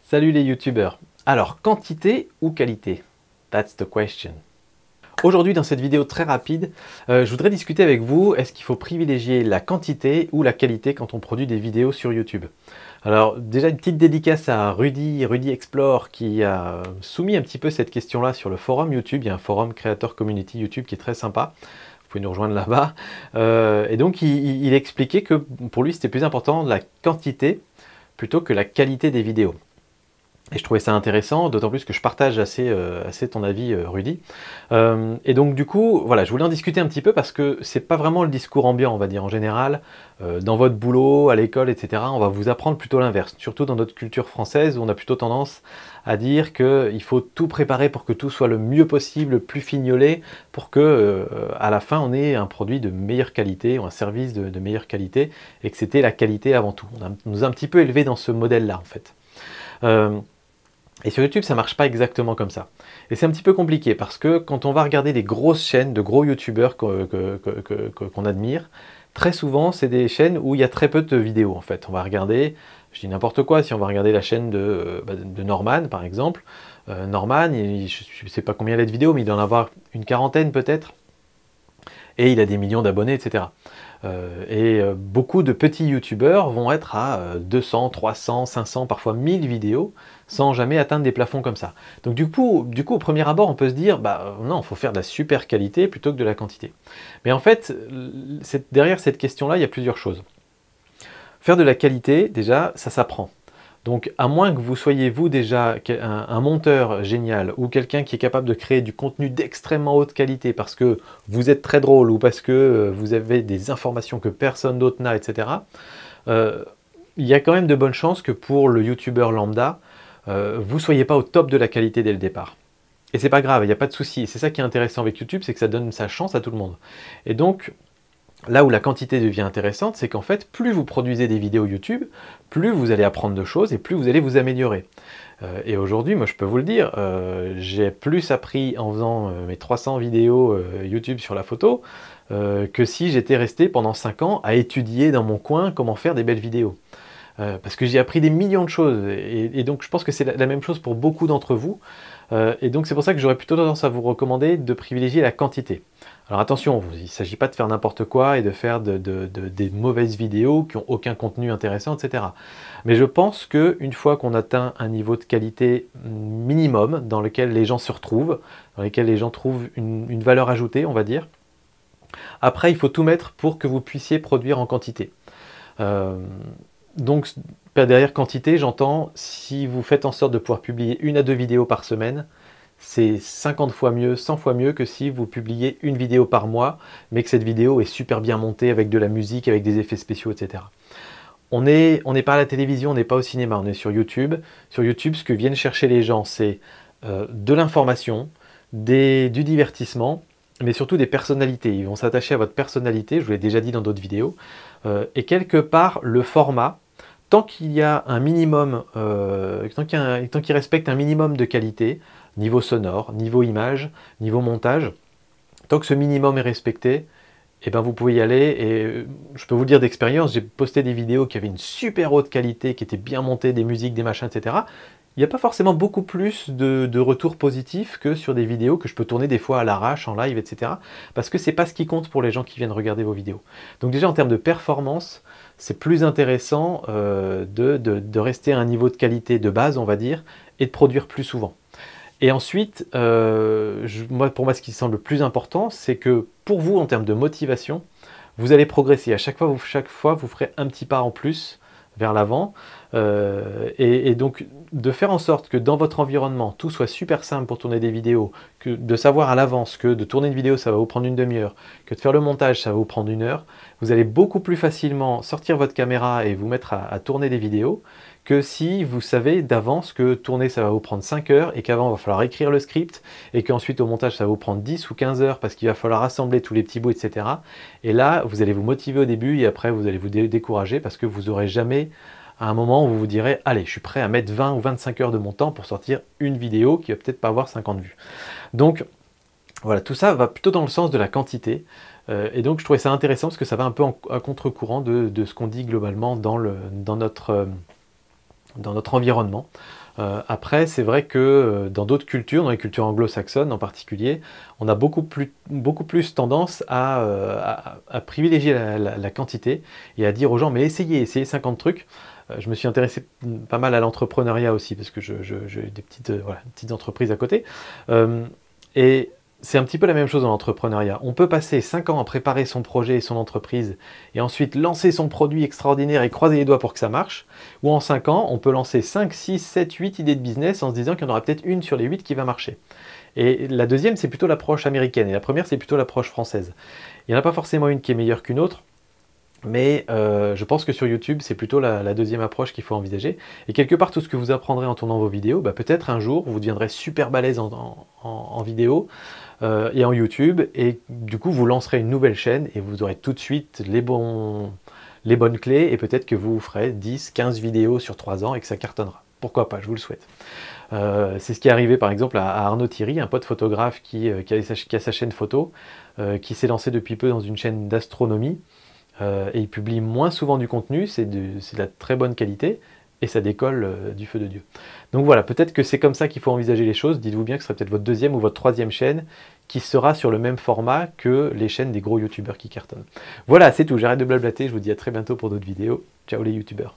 Salut les youtubeurs. Alors, quantité ou qualité? That's the question. Aujourd'hui, dans cette vidéo très rapide, je voudrais discuter avec vous, est-ce qu'il faut privilégier la quantité ou la qualité quand on produit des vidéos sur YouTube? Alors, déjà une petite dédicace à Rudy Explore qui a soumis un petit peu cette question-là sur le forum YouTube. Il y a un forum Creator Community YouTube qui est très sympa. Vous pouvez nous rejoindre là-bas. Et donc, il expliquait que pour lui, c'était plus important la quantité plutôt que la qualité des vidéos. Et je trouvais ça intéressant, d'autant plus que je partage assez ton avis, Rudy. Et donc du coup, voilà, je voulais en discuter un petit peu parce que c'est pas vraiment le discours ambiant, on va dire en général. Dans votre boulot, à l'école, etc., on va vous apprendre plutôt l'inverse. Surtout dans notre culture française, où on a plutôt tendance à dire qu'il faut tout préparer pour que tout soit le mieux possible, le plus fignolé, pour que à la fin on ait un produit de meilleure qualité, ou un service de meilleure qualité, et que c'était la qualité avant tout. On nous a un petit peu élevés dans ce modèle-là, en fait. Et sur YouTube, ça marche pas exactement comme ça. Et c'est un petit peu compliqué parce que quand on va regarder des grosses chaînes de gros youtubeurs qu'on admire, très souvent, c'est des chaînes où il y a très peu de vidéos en fait. On va regarder, je dis n'importe quoi, si on va regarder la chaîne de Norman par exemple, Norman, je ne sais pas combien il a de vidéos, mais il doit en avoir une quarantaine peut-être. Et il a des millions d'abonnés, etc. Beaucoup de petits youtubeurs vont être à 200, 300, 500, parfois 1000 vidéos, sans jamais atteindre des plafonds comme ça. Donc du coup, au premier abord, on peut se dire, bah non, il faut faire de la super qualité plutôt que de la quantité. Mais en fait, derrière cette question-là, il y a plusieurs choses. Faire de la qualité, déjà, ça s'apprend. Donc, à moins que vous soyez, vous, déjà un monteur génial ou quelqu'un qui est capable de créer du contenu d'extrêmement haute qualité parce que vous êtes très drôle ou parce que vous avez des informations que personne d'autre n'a, etc., il y a quand même de bonnes chances que pour le youtubeur lambda, vous ne soyez pas au top de la qualité dès le départ. Et c'est pas grave, il n'y a pas de souci. C'est ça qui est intéressant avec YouTube, c'est que ça donne sa chance à tout le monde. Et donc, là où la quantité devient intéressante, c'est qu'en fait, plus vous produisez des vidéos YouTube, plus vous allez apprendre de choses et plus vous allez vous améliorer. Et aujourd'hui, moi je peux vous le dire, j'ai plus appris en faisant mes 300 vidéos YouTube sur la photo que si j'étais resté pendant 5 ans à étudier dans mon coin comment faire des belles vidéos. Parce que j'ai appris des millions de choses et donc je pense que c'est la même chose pour beaucoup d'entre vous. Et donc c'est pour ça que j'aurais plutôt tendance à vous recommander de privilégier la quantité. Alors attention, il ne s'agit pas de faire n'importe quoi et de faire des mauvaises vidéos qui n'ont aucun contenu intéressant, etc. Mais je pense qu'une fois qu'on atteint un niveau de qualité minimum dans lequel les gens se retrouvent, dans lequel les gens trouvent une valeur ajoutée, on va dire, après il faut tout mettre pour que vous puissiez produire en quantité. Donc derrière quantité, j'entends si vous faites en sorte de pouvoir publier 1 à 2 vidéos par semaine, c'est 50 fois mieux, 100 fois mieux que si vous publiez une vidéo par mois, mais que cette vidéo est super bien montée avec de la musique, avec des effets spéciaux, etc. On n'est pas à la télévision, on n'est pas au cinéma, on est sur YouTube. Sur YouTube, ce que viennent chercher les gens, c'est de l'information, du divertissement, mais surtout des personnalités. Ils vont s'attacher à votre personnalité, je vous l'ai déjà dit dans d'autres vidéos. Et quelque part, le format, tant qu'il y a un minimum, tant qu'il respecte un minimum de qualité, niveau sonore, niveau image, niveau montage, tant que ce minimum est respecté, eh ben vous pouvez y aller. Et je peux vous le dire d'expérience, j'ai posté des vidéos qui avaient une super haute qualité, qui étaient bien montées, des musiques, des machins, etc. Il n'y a pas forcément beaucoup plus de retours positifs que sur des vidéos que je peux tourner des fois à l'arrache, en live, etc. Parce que c'est pas ce qui compte pour les gens qui viennent regarder vos vidéos. Donc déjà en termes de performance, c'est plus intéressant de rester à un niveau de qualité de base, on va dire, et de produire plus souvent. Et ensuite, pour moi, ce qui semble le plus important, c'est que pour vous, en termes de motivation, vous allez progresser. À chaque fois, vous ferez un petit pas en plus vers l'avant. Et donc, de faire en sorte que dans votre environnement, tout soit super simple pour tourner des vidéos, que de savoir à l'avance que de tourner une vidéo, ça va vous prendre une demi-heure, que de faire le montage, ça va vous prendre 1 heure, vous allez beaucoup plus facilement sortir votre caméra et vous mettre à tourner des vidéos que si vous savez d'avance que tourner ça va vous prendre 5 heures et qu'avant il va falloir écrire le script et qu'ensuite au montage ça va vous prendre 10 ou 15 heures parce qu'il va falloir assembler tous les petits bouts, etc. Et là, vous allez vous motiver au début et après vous allez vous décourager parce que vous n'aurez jamais à un moment où vous vous direz « Allez, je suis prêt à mettre 20 ou 25 heures de mon temps pour sortir une vidéo qui va peut-être pas avoir 50 vues. » Donc voilà, tout ça va plutôt dans le sens de la quantité. Et donc je trouvais ça intéressant parce que ça va un peu à contre-courant de ce qu'on dit globalement dans notre dans notre environnement. Après, c'est vrai que dans d'autres cultures, dans les cultures anglo-saxonnes en particulier, on a beaucoup plus tendance à privilégier la quantité et à dire aux gens, mais essayez 50 trucs. Je me suis intéressé pas mal à l'entrepreneuriat aussi, parce que j'ai des petites entreprises à côté. Et c'est un petit peu la même chose dans l'entrepreneuriat. On peut passer 5 ans à préparer son projet et son entreprise et ensuite lancer son produit extraordinaire et croiser les doigts pour que ça marche. Ou en 5 ans, on peut lancer 5, 6, 7, 8 idées de business en se disant qu'il y en aura peut-être une sur les 8 qui va marcher. Et la deuxième, c'est plutôt l'approche américaine et la première, c'est plutôt l'approche française. Il n'y en a pas forcément une qui est meilleure qu'une autre. Mais je pense que sur YouTube, c'est plutôt la deuxième approche qu'il faut envisager. Et quelque part, tout ce que vous apprendrez en tournant vos vidéos, bah, peut-être un jour, vous deviendrez super balèze en vidéo et en YouTube. Et du coup, vous lancerez une nouvelle chaîne et vous aurez tout de suite les bonnes clés. Et peut-être que vous ferez 10, 15 vidéos sur 3 ans et que ça cartonnera. Pourquoi pas, je vous le souhaite. C'est ce qui est arrivé par exemple à Arnaud Thierry, un pote photographe qui a sa chaîne photo, qui s'est lancé depuis peu dans une chaîne d'astronomie. Et il publie moins souvent du contenu, c'est de la très bonne qualité, et ça décolle du feu de Dieu. Donc voilà, peut-être que c'est comme ça qu'il faut envisager les choses. Dites-vous bien que ce sera peut-être votre deuxième ou votre troisième chaîne qui sera sur le même format que les chaînes des gros youtubeurs qui cartonnent. Voilà, c'est tout, j'arrête de blablater, je vous dis à très bientôt pour d'autres vidéos. Ciao les youtubeurs.